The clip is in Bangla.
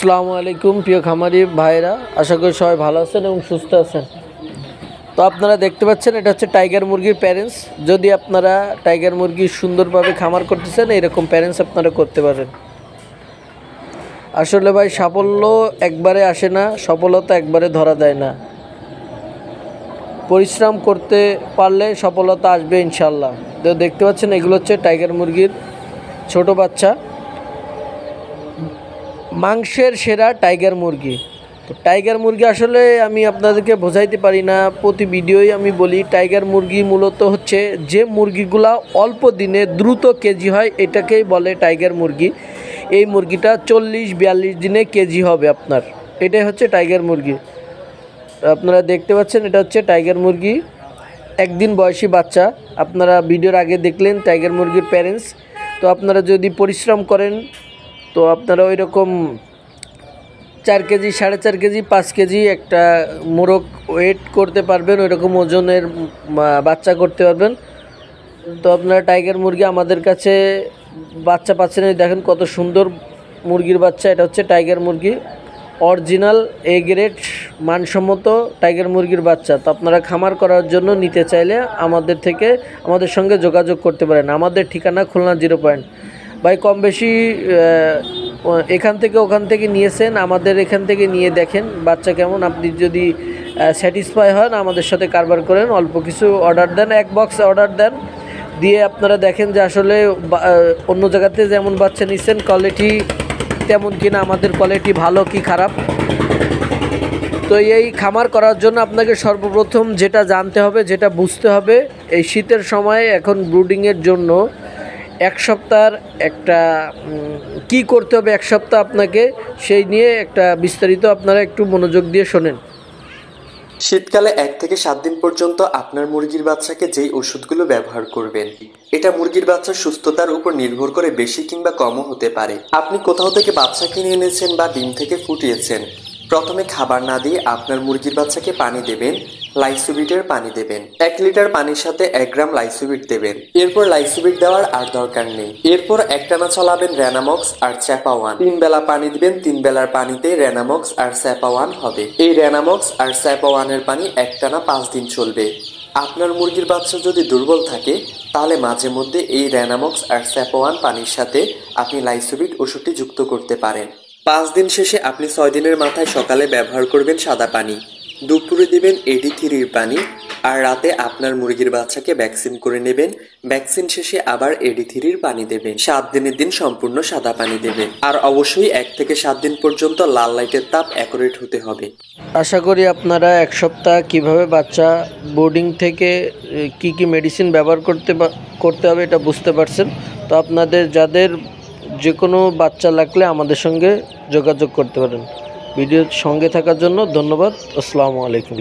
আসসালামু আলাইকুম প্রিয় খামারি ভাইরা, আশা করি সবাই ভালো আছেন এবং সুস্থ আছেন। তো আপনারা দেখতে পাচ্ছেন এটা হচ্ছে টাইগার মুরগির প্যারেন্টস। যদি আপনারা টাইগার মুরগি সুন্দরভাবে খামার করতেছেন, এরকম প্যারেন্টস আপনারা করতে পারেন। আসলে ভাই সাফল্য একবারে আসে না, সফলতা একবারে ধরা দেয় না। পরিশ্রম করতে পারলে সফলতা আসবে ইনশাল্লাহ। তো দেখতে পাচ্ছেন এগুলো হচ্ছে টাইগার মুরগির ছোট বাচ্চা, মাংসের সেরা টাইগার মুরগি। তো টাইগার মুরগি আসলে আমি আপনাদেরকে বোঝাইতে পারি না, প্রতি ভিডিওই আমি বলি টাইগার মুরগি মূলত হচ্ছে যে মুরগিগুলা অল্প দিনে দ্রুত কেজি হয়, এটাকেই বলে টাইগার মুরগি। এই মুরগিটা 40-42 দিনে কেজি হবে আপনার, এটাই হচ্ছে টাইগার মুরগি। আপনারা দেখতে পাচ্ছেন এটা হচ্ছে টাইগার মুরগি, একদিন বয়সী বাচ্চা। আপনারা ভিডিওর আগে দেখলেন টাইগার মুরগির প্যারেন্টস। তো আপনারা যদি পরিশ্রম করেন তো আপনারা ওই রকম 4 কেজি, 4.5 কেজি, 5 কেজি একটা মোরগ ওয়েট করতে পারবেন, ওই রকম ওজনের বাচ্চা করতে পারবেন। তো আপনারা টাইগার মুরগি আমাদের কাছে বাচ্চা পাচ্ছেন, দেখেন কত সুন্দর মুরগির বাচ্চা। এটা হচ্ছে টাইগার মুরগি, অরিজিনাল এ গ্রেড মানসম্মত টাইগার মুরগির বাচ্চা। তো আপনারা খামার করার জন্য নিতে চাইলে আমাদের সঙ্গে যোগাযোগ করতে পারেন। আমাদের ঠিকানা খুলনা 0 পয়েন্ট। ভাই কম বেশি এখান থেকে ওখান থেকে নিয়েছেন, আমাদের এখান থেকে নিয়ে দেখেন বাচ্চা কেমন। আপনি যদি স্যাটিসফাই হন আমাদের সাথে কারবার করেন, অল্প কিছু অর্ডার দেন, 1 বক্স অর্ডার দেন, দিয়ে আপনারা দেখেন যে আসলে অন্য জায়গাতে যেমন বাচ্চা নিচ্ছেন কোয়ালিটি তেমন কিনা, আমাদের কোয়ালিটি ভালো কি খারাপ। তো এই খামার করার জন্য আপনাকে সর্বপ্রথম যেটা জানতে হবে, যেটা বুঝতে হবে, এই শীতের সময় এখন ব্রুডিংয়ের জন্য 1 সপ্তাহের একটা কি করতে হবে, 1 সপ্তাহ আপনাকে সেই নিয়ে একটা বিস্তারিত আপনারা একটু মনোযোগ দিয়ে শোনেন। শীতকালে 1 থেকে 7 দিন পর্যন্ত আপনার মুরগির বাচ্চাকে যেই ওষুধগুলো ব্যবহার করবেন, এটা মুরগির বাচ্চার সুস্থতার উপর নির্ভর করে বেশি কিংবা কমও হতে পারে। আপনি কোথাও থেকে বাচ্চা কিনে এনেছেন বা ডিম থেকে ফুটিয়েছেন, প্রথমে খাবার না দিয়ে আপনার মুরগির বাচ্চাকে পানি দেবেন, লাইসোবিটের পানি দেবেন। 1 লিটার পানির সাথে 1 গ্রাম লাইসোবিট দেবেন। এরপর লাইসোবিট দেওয়ার আর দরকার নেই। এরপর একটানা চলাবেন রেনামক্স আর চ্যাপাওয়ান। 3 বেলা পানি দিবেন, 3 বেলার পানিতে রেনামক্স আর চ্যাপাওয়ান হবে। এই রেনামক্স আর চ্যাপাওয়ানের পানি একটানা 5 দিন চলবে। আপনার মুরগির বাচ্চা যদি দুর্বল থাকে তাহলে মাঝে মধ্যে এই রেনামক্স আর চ্যাপাওয়ান পানির সাথে আপনি লাইসোবিট ওষুধটি যুক্ত করতে পারেন। 5 দিন শেষে আপনি 6 দিনের মাথায় সকালে ব্যবহার করবেন সাদা পানি, দুপুরে দিবেন AD3 পানি, আর রাতে আপনার মুরগির বাচ্চাকে ভ্যাকসিন করে নেবেন। ভ্যাকসিন শেষে আবার AD3 পানি দেবেন। 7 দিনের দিন সম্পূর্ণ সাদা পানি দেবেন। আর অবশ্যই 1 থেকে 7 দিন পর্যন্ত লাল লাইটের তাপ অ্যাকুরেট হতে হবে। আশা করি আপনারা 1 সপ্তাহ কিভাবে বাচ্চা বোর্ডিং থেকে কি মেডিসিন ব্যবহার করতে হবে এটা বুঝতে পারছেন। তো আপনাদের যাদের যে কোনো বাচ্চা লাগলে আমাদের সঙ্গে যোগাযোগ করতে পারেন। ভিডিওর সঙ্গে থাকার জন্য ধন্যবাদ। আসসালামু আলাইকুম।